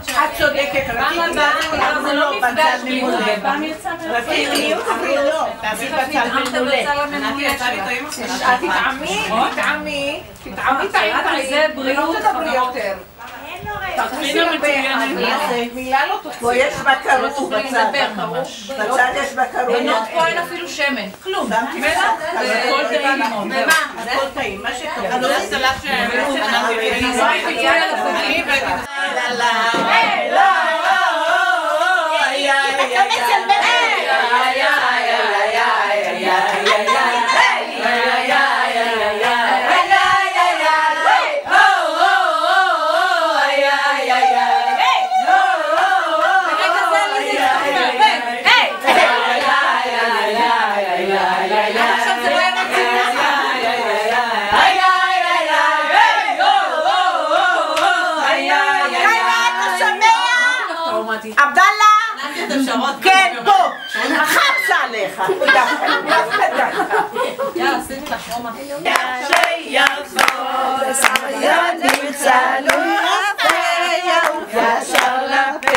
את צודקת, זה לא מפגש לימוד. רציניות אפילו לא. תעשי בצל מנולה. תטעמי זה בריאות יותר. תכניסי מילה לא תוציא. יש בקרות בצד. בצד יש בקרות. בנות פה אין אפילו שמן. כלום. הכל טעים. ומה? הכל טעים. מה שטוב. עבדאללה! כן, פה! חפשה עליך! יאללה, שימי לך רומה. שיבוא ידים צלו יפה ישר לפה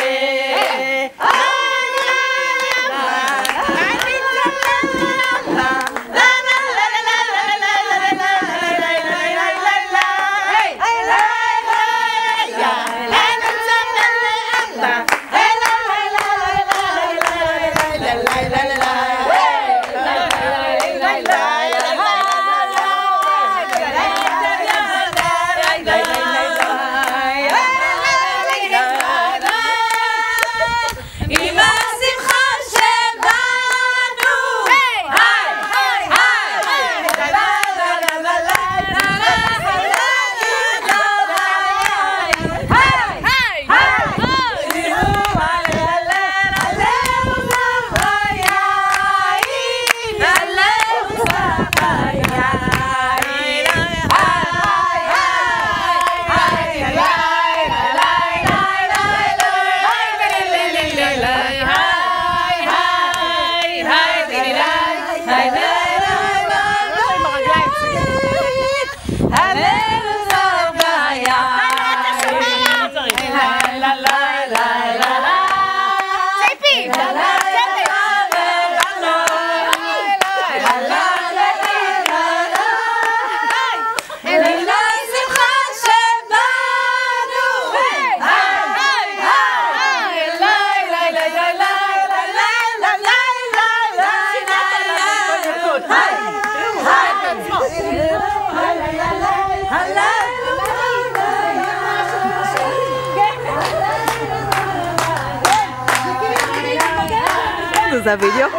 זה הווידאו.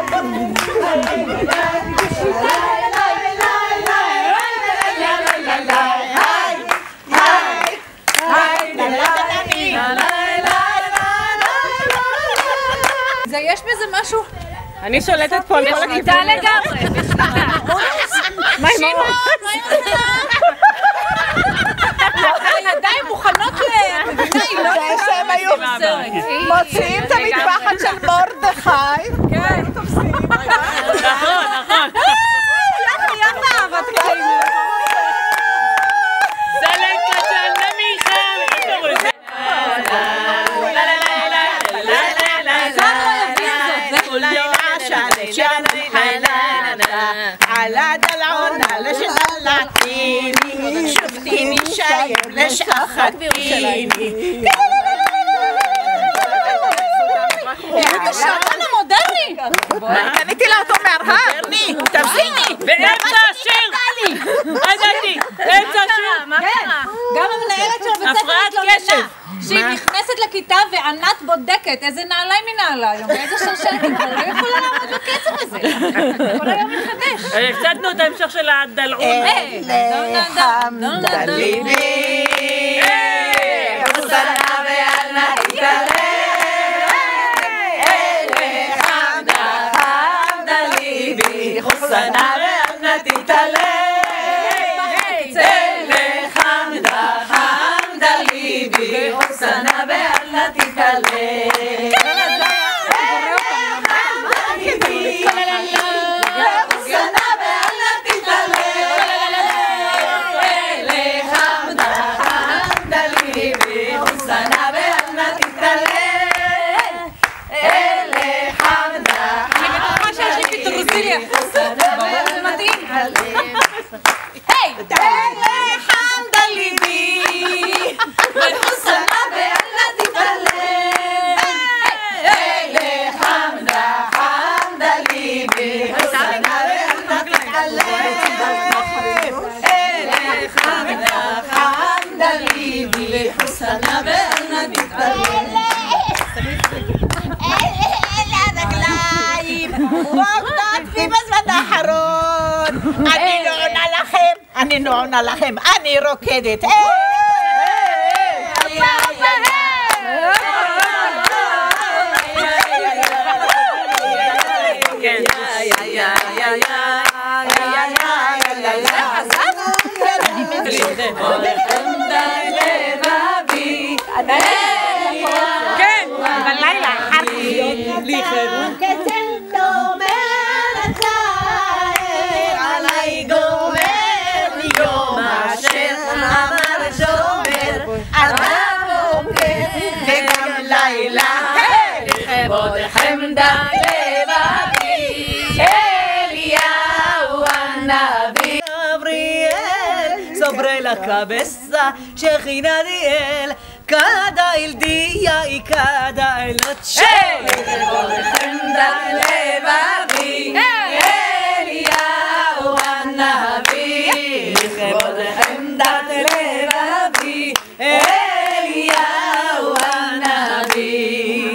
יש בזה משהו? אני שולטת פה על כל הכיוון. בשליטה לגמרי. מה עם אור? הידיים מוכנות היא לא שהם היו מוציאים את המטפחת של מרדכי. כן. נכון, נכון. יפה, בת קיים. סלקה של נמיכה. على دلعونا لشلاتيني شفتيني شايب ليش أخذتيني השעון המודרני. קניתי לה אותו מהרהב. תפסיקי. באמצע השיר. עדיתי. באמצע השיר. מה קרה? גם המנהלת של בית ספר התלוננה שהיא נכנסת לכיתה וענת בודקת איזה נעליים היא נעלה היום, איזה שרשרת היא כבר לא יכולה לעמוד בקצב הזה. כל היום מתחדש. הפסדנו את ההמשך של הדלעון. חמדה ליבי חוסנה וענה תתעלה חמדה ליבי חוסנה וענה תתעלה חוסנה וענה תתעלה חוסנה וענה תתעלה אני נעונה לכם, אני רוקדת. כן, בלילה עליי גומר לי יום אשר אמר שומר על הבוקר וגם לילה לכבוד חמדה לבבי אליהו הנביא גבריאל sobre la cabeza שכינה דיאל cada el día y cada el noche לכבוד חמדה לבבי אליהו הנביא לכבוד חמדת לבבי אליהו הנביא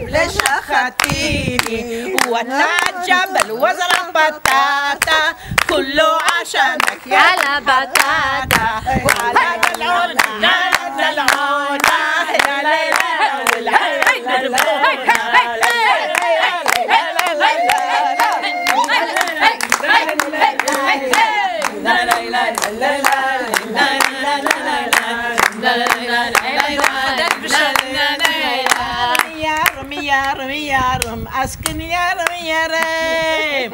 לשחתיני ואתה ג'בל וזר בטטה כולו עשנק יאללה בטטה ועלה דלעונה דלעונה ירם אסקן ירם ירם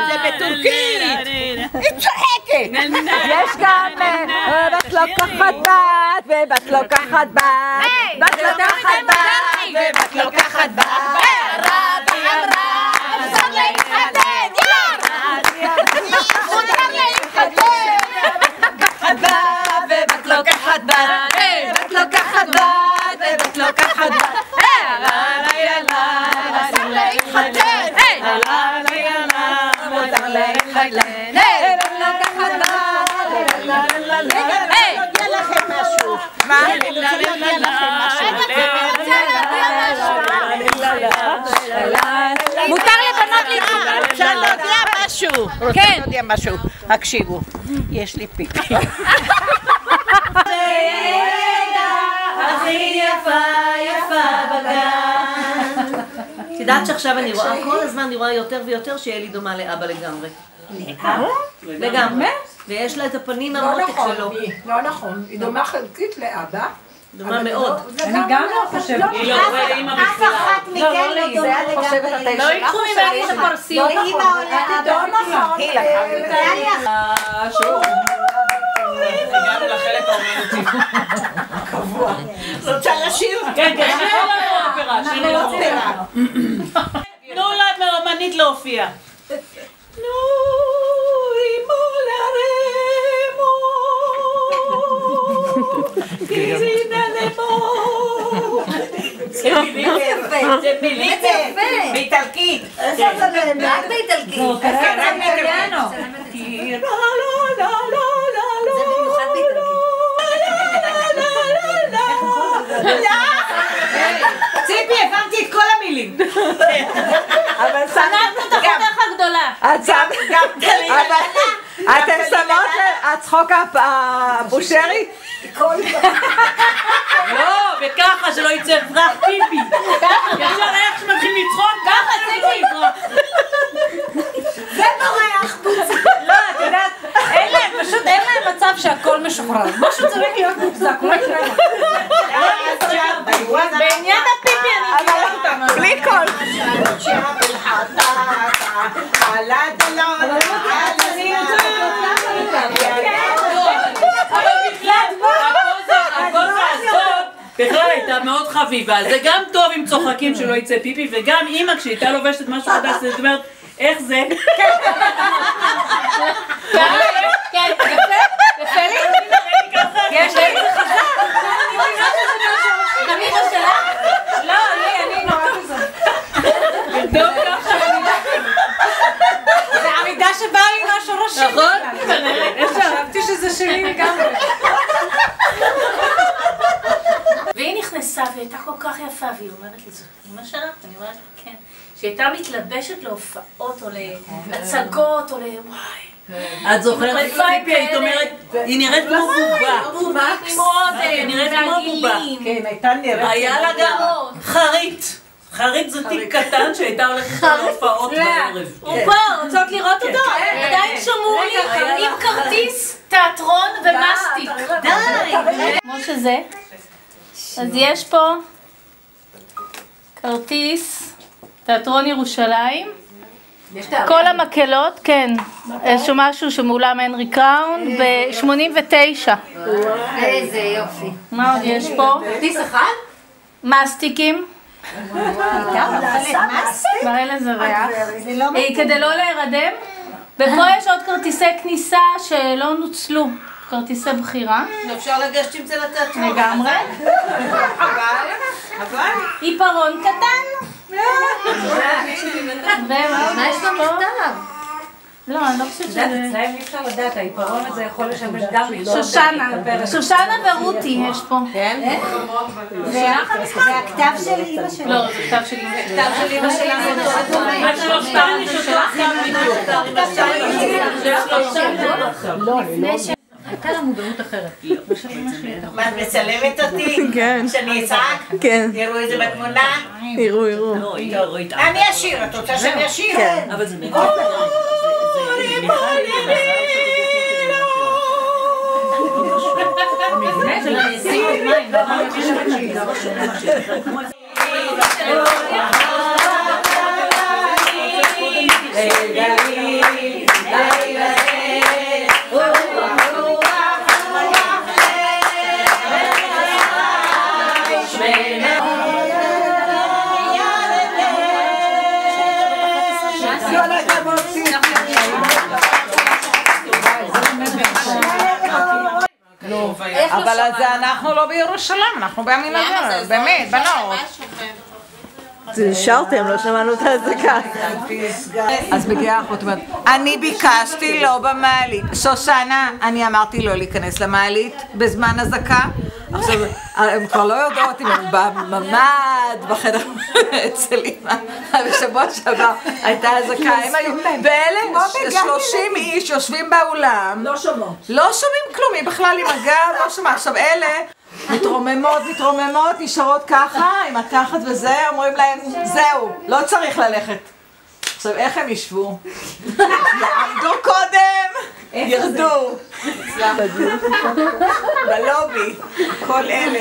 זה בטורקית היא צוחקת יש גם בת לוקחת בת ובת לוקחת בת בת לוקחת בת ובת לוקחת בת רבי אמרה מותר להתחתן מותר להתחתן ובת לוקחת בת בת לוקחת בת ובת לוקחת בת מותר לבנות להתחתן. אפשר להודיע משהו. כן. להודיע משהו. הקשיבו, יש לי פיפי. הכי יפה יפה בגן. את יודעת שעכשיו אני רואה, כל הזמן אני רואה יותר ויותר שיהיה לי דומה לאבא לגמרי. לגמרי. ויש לה את הפנים המותק שלו. לא נכון, היא דומה חלקית לאבא. דומה מאוד. אני גם לא חושבת. היא לא רואה לאמא אף בכלל. אחת מכן לא דומה לגמרי. לא ייקחו ממני את הפרסיות. לא נכון. הגענו לחלק האומנותי. קבוע. רוצה לשיר? כן, כן, שירו לנו אופרה. שירו לנו אופרה. תנו לאמנית להופיע. זה מילים באיטלקית. רק באיטלקית. רק באיטלקית. ציפי, הבנתי את כל המילים. אבל אנחנו את החתך הגדולה. אתם שמות הצחוק הבושרי? לא, וככה שלא יצא פרח פיפי. ישר איך שמתחיל לצחוק, ככה ציפי. זה נורא יחבוץ. לא, את יודעת, פשוט אין להם מצב שהכל משוחרר. משהו צריך להיות מוחזק, לא יקרה. בעניין הפיפי אני אגיד אותם. בלי קול. בכלל הייתה מאוד חביבה, זה גם טוב אם צוחקים שלא יצא פיפי, וגם אימא כשהייתה לובשת משהו חדש, זאת אומרת, איך זה? כן, יפה, יפה לי? יש לי זה חזק. תמיד השאלה? לא, אני נורא כזאת. טוב ככה. זה עמידה שבאה לי מהשורשים. נכון? חשבתי שזה שלי לגמרי. והיא נכנסה והייתה כל כך כך יפה, והיא אומרת לי, זאת אמא שלך? אני אומרת, כן. שהיא הייתה מתלבשת להופעות או להצגות או וואי. את זוכרת ציפי, היית אומרת, היא נראית כמו בובה. היא נראית כמו בובה. כן, הייתה נראית. היה לה גם חרית. חרית זה תיק קטן שהייתה הולכת להופעות בערב. הוא פה, רוצות לראות אותו? עדיין שמור לי עם כרטיס, תיאטרון ומסטיק. די! כמו שזה. אז יש פה כרטיס, תיאטרון ירושלים. כל המקהלות, כן. יש משהו שמאולם הנרי קראון ב-89. איזה יופי. מה עוד יש פה? כרטיס אחד? מסטיקים. מראה לזה ריח. כדי לא להירדם. ופה יש עוד כרטיסי כניסה שלא נוצלו. כרטיסי בחירה. אפשר לגשת עם זה לתיאטרון. לגמרי. אבל? עיפרון קטן. מה יש במכתב? לא, אני לא חושבת שזה... אצלהם אי אפשר לדעת, העיפרון הזה יכול לשמש גם... שושנה ורותי יש פה. כן? זה הכתב של אמא שלי. לא, זה כתב של אמא שלי. כתב של אמא שלנו. השלושתן יש אותו כתב. הייתה לה מודעות אחרת. מה, את מצלמת אותי? כן. שאני אצעק? כן. יראו את זה בתמונה? יראו. אני אשיר, את רוצה שאני אשיר? כן. אבל זה נגיד. אבל אז אנחנו לא בירושלים, אנחנו במנהרה, באמת, בנות. שרתם, לא שמענו את האזעקה. אז מגיעה אחות אומרת, אני ביקשתי לא במעלית. שושנה, אני אמרתי לא להיכנס למעלית בזמן אזעקה. עכשיו, הן כבר לא יודעות אם הם בממ"ד, בחדר אצל אמא. בשבוע שעבר הייתה אזעקה, הם היו באלה 30 איש יושבים באולם. לא שומעות. לא שומעים כלום, היא בכלל עם הגב, לא שומעת. עכשיו אלה מתרוממות, נשארות ככה, עם התחת וזה, אומרים להם, זהו, לא צריך ללכת. עכשיו, איך הם ישבו? יעמדו קודם, ירדו. בלובי, כל אלה.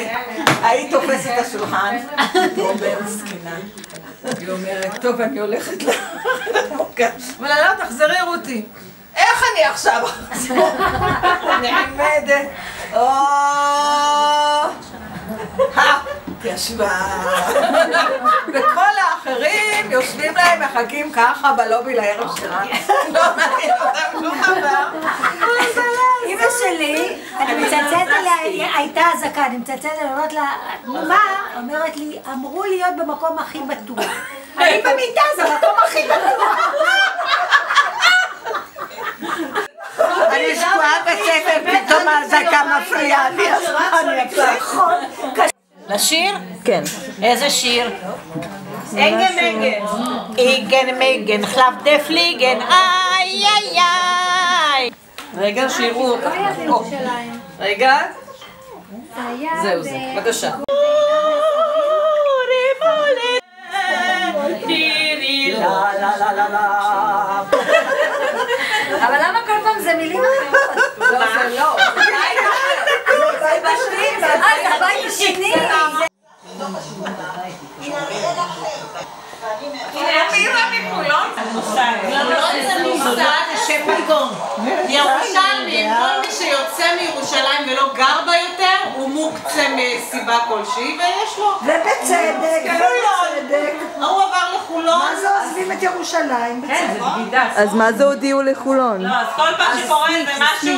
היית תופסת את השולחן, ואומרת, סכינה. היא אומרת, טוב, אני הולכת למוקד. אבל לא, תחזרי רותי. איך אני עכשיו אחזור? נעמדת. ישבה. וכל האחרים יושבים להם, מחכים ככה בלובי לערב שלה. לא מעניין אותם שום דבר. אמא שלי, אני מצלצלת אליה, הייתה אזעקה, אני מצלצלת אליה, אומרת לה, מה? אומרת לי, אמרו להיות במקום הכי בטוח. אני במיטה, זה המקום הכי בטוח. אני שקועה בספר, פתאום האזעקה מפריעה לי, אז אני אפלחון. לשיר? כן. איזה שיר? אינגן מנגן. אינגן מנגן, חלף דה פליגן, איי איי איי. רגע, שירו אותך. רגע. זהו זה, בבקשה. אבל למה כל פעם זה מילים אחרות? לא, זה לא. זה הבית השני. ירושלמים, כל מי שיוצא מירושלים ולא גר בה יותר, הוא מוקצה מסיבה כלשהי ויש לו. ובצדק, ובצדק. הוא עבר לחולון. מה זה עוזבים את ירושלים? בצדק. אז מה זה הודיעו לחולון? לא, אז כל פעם שקורה איזה משהו,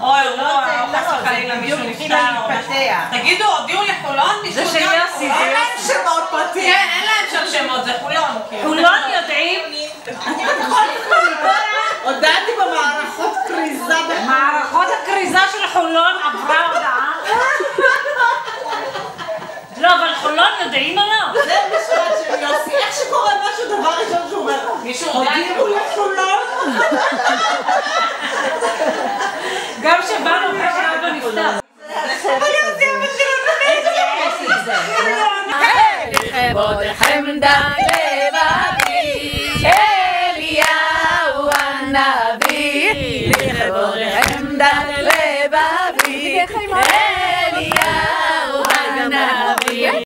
אוי, לא, חס וחלילה מישהו נפטר או משהו. תגידו, הודיעו לחולון מישהו? זה של יוסי, אין להם שמות פרטיים. כן, אין להם שם שמות, זה חולון. חולון יודעים? הודעתי במערכות כריזה. מערכות הכריזה של חולון עברה הודעה. לא, אבל חולון יודעים הודיעו לכולם. גם שבאנו אחרי שאבא נפטר. לכבוד חמדה לבבי, אליהו הנביא, לכבוד חמדה לבבי,